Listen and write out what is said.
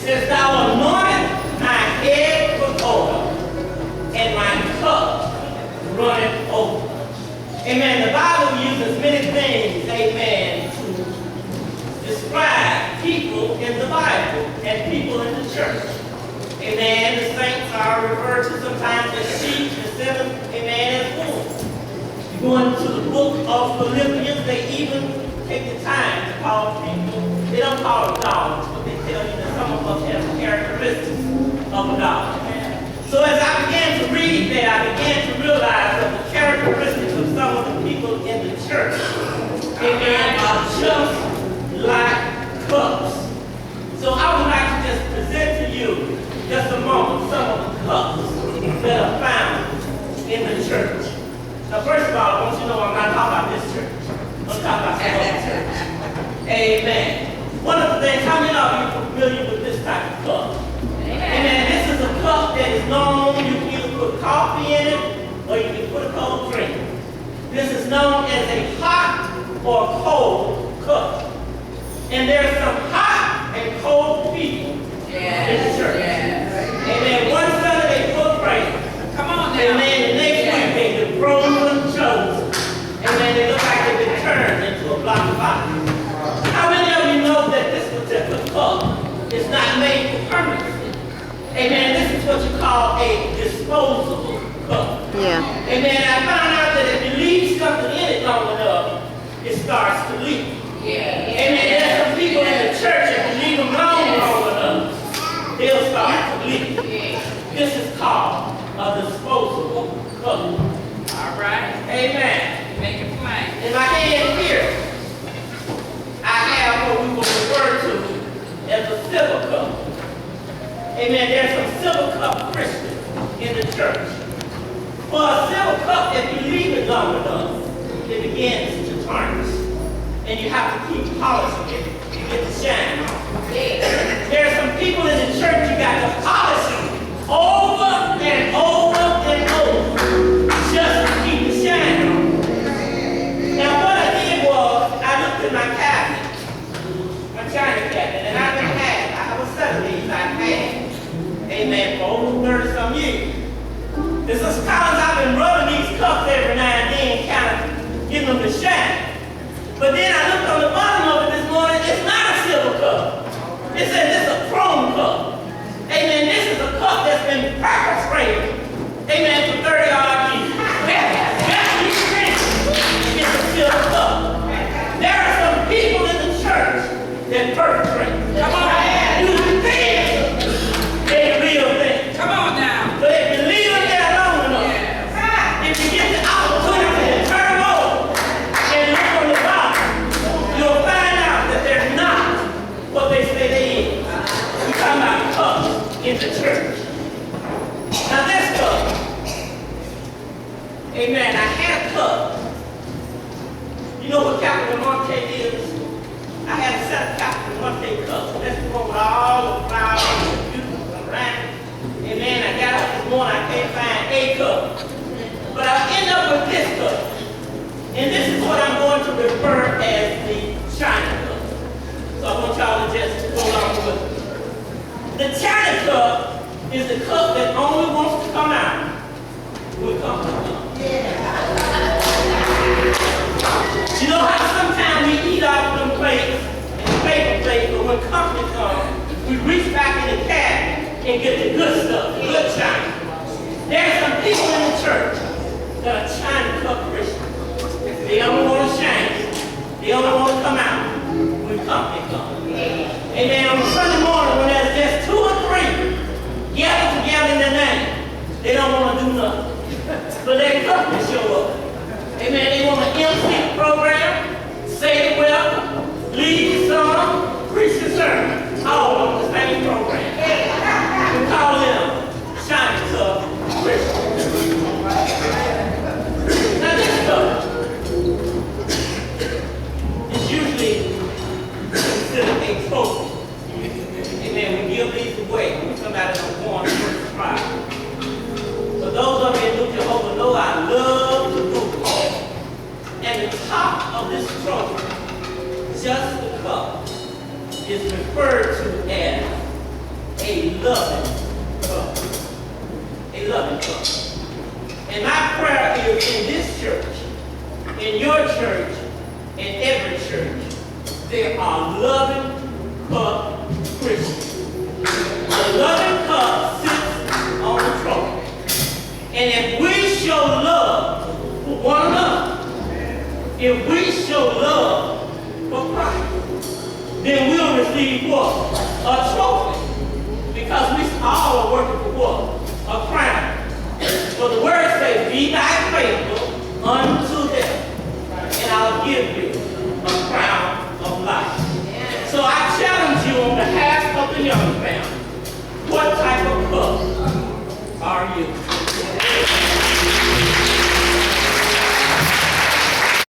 says, thou anointest my head with oil, and my cup runneth over. Amen. The Bible uses many things, amen, to describe people in the Bible and people in the church. Amen. The saints are referred to sometimes as sheep and sinners, amen, as wolves. You go into the book of Philippians, they even take the time to call people, they don't call them dogs, but they tell you that some of us have characteristics of a dog. So as I began to read that, I began to realize that the characteristics of some of the people in the church, amen, are just like cups. So I would like to just present to you, just a moment, some of the cups that are found in the church. Now first of all, I want you to know I'm not talking about this church. I'm talking about some other church. Amen. One of the things, how many of you are familiar with this type of cup? Amen. This is a cup that is known, you can either put coffee in it or you can put a cold drink. This is known as a hot or cold cup. And there's some hot and cold people in the church. Amen. One Sunday they put praise. Come on now. Amen. The next week they get frozen chosen. Amen. They look like they've been turned into a block of ice. How many of you know that this particular cup is not made for permanency? Amen. This is what you call a disposable cup. Yeah. Amen. I found out that if you leave something in it long enough, it starts to leak. Amen. There's some people in the church, if you leave them long enough, they'll start to leak. This is called a disposable cup. All right. Amen. Make it plain. In my hand here, I have what we will refer to as a silver cup. Amen. There's some silver cup Christians in the church. For a silver cup, if you leave it long enough, it begins to tarnish. And you have to keep polishing it to get the shine off. There are some people in the church, you got to polish it over and over and over just to keep the shine on. Now what I did was, I looked in my cabinet, my china cabinet, and I have a set of these I've had, amen, for over 30 some years. It's just because I've been rubbing these cups every now and then, kind of getting them to shine. But then I looked on the bottom of it this morning, it's not a silver cup. It says it's a chrome cup. Amen. This is a cup that's been pepper sprayed. Amen. For 30 odd years. That's you drink. It's a silver cup. There are some people in the church that perpetrate. Come on. You think they're real things. Come on now. But if you leave them there long enough, if you get the opportunity to turn them over and look on the bottom, you'll find out that they're not what they say they is. We're talking about cups in the church. Now this cup, amen, I had a cup. You know what Captain Monte is? I had a set of Captain Monte cups. That's the one with all the flowers and the beautiful around. Amen, I got up this morning, I can't find a cup. But I end up with this cup. And this is what I'm going to refer as the China cup. So I want y'all to just go along with it. The China cup is the cup that only wants to come out when company comes. You know how sometimes we eat off them plates and paper plates, but when company comes, we reach back in the cabinet and get the good stuff, the good China. There are some people in the church that are China cup Christians. They only want to shine. They only want to come out when company comes. Amen. On Sunday morning, when there's just 2 or 3 gathered together in their name, they don't want to do nothing. But their company show up. Amen. They want to MC the program, say the welcome, lead the song, preach the sermon, all on the same program. We call them China cup Christians. Now this cup is usually considered a trophy. Amen. We give these away when somebody's born the first prize. For those of you who know Jehovah know I love to go. And the top of this trophy, just the cup, is referred to as loving cup. A loving cup. And my prayer is in this church, in your church, in every church, there are loving cup Christians. The loving cup sits on the throne. And if we show love for one another, if we show love for Christ, then we'll receive what? A trophy. Because we all are working for what? A crown. For the word says, be thy faithful unto death, and I'll give you a crown of life. So I challenge you on behalf of the young family, what type